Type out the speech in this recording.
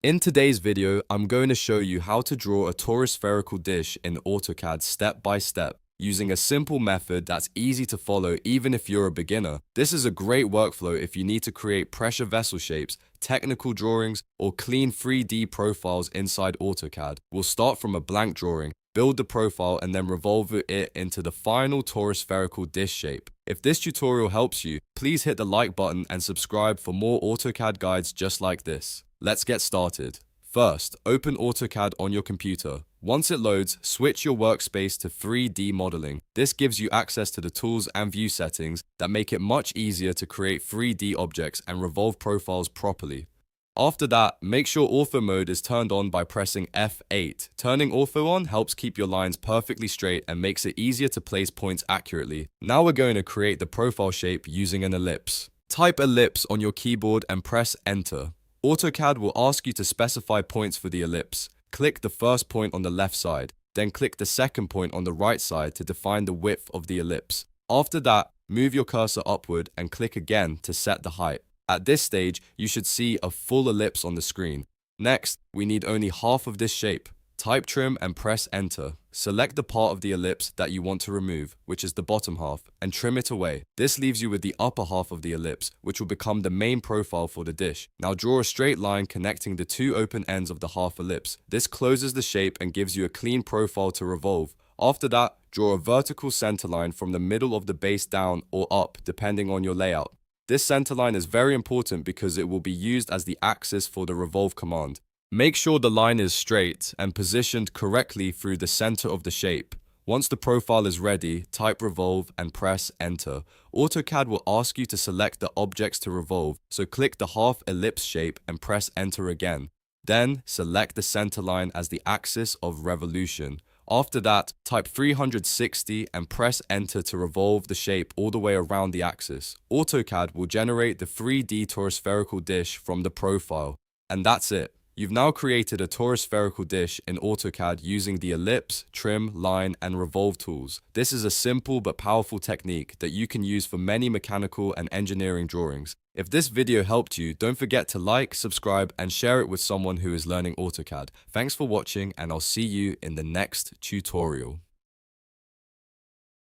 In today's video, I'm going to show you how to draw a torispherical dish in AutoCAD step by step, using a simple method that's easy to follow even if you're a beginner. This is a great workflow if you need to create pressure vessel shapes, technical drawings, or clean 3D profiles inside AutoCAD. We'll start from a blank drawing, build the profile, and then revolve it into the final torispherical dish shape. If this tutorial helps you, please hit the like button and subscribe for more AutoCAD guides just like this. Let's get started. First, open AutoCAD on your computer. Once it loads, switch your workspace to 3D modeling. This gives you access to the tools and view settings that make it much easier to create 3D objects and revolve profiles properly. After that, make sure ortho mode is turned on by pressing F8. Turning ortho on helps keep your lines perfectly straight and makes it easier to place points accurately. Now we're going to create the profile shape using an ellipse. Type ellipse on your keyboard and press enter. AutoCAD will ask you to specify points for the ellipse. Click the first point on the left side, then click the second point on the right side to define the width of the ellipse. After that, move your cursor upward and click again to set the height. At this stage, you should see a full ellipse on the screen. Next, we need only half of this shape. Type trim and press enter. Select the part of the ellipse that you want to remove, which is the bottom half, and trim it away. This leaves you with the upper half of the ellipse, which will become the main profile for the dish. Now draw a straight line connecting the two open ends of the half ellipse. This closes the shape and gives you a clean profile to revolve. After that, draw a vertical centerline from the middle of the base down or up, depending on your layout. This centerline is very important because it will be used as the axis for the revolve command. Make sure the line is straight and positioned correctly through the center of the shape. Once the profile is ready, type revolve and press enter. AutoCAD will ask you to select the objects to revolve, so click the half ellipse shape and press enter again. Then select the center line as the axis of revolution. After that, type 360 and press enter to revolve the shape all the way around the axis. AutoCAD will generate the 3D torispherical dish from the profile. And that's it. You've now created a torispherical dish in AutoCAD using the ellipse, trim, line, and revolve tools. This is a simple but powerful technique that you can use for many mechanical and engineering drawings. If this video helped you, don't forget to like, subscribe, and share it with someone who is learning AutoCAD. Thanks for watching, and I'll see you in the next tutorial.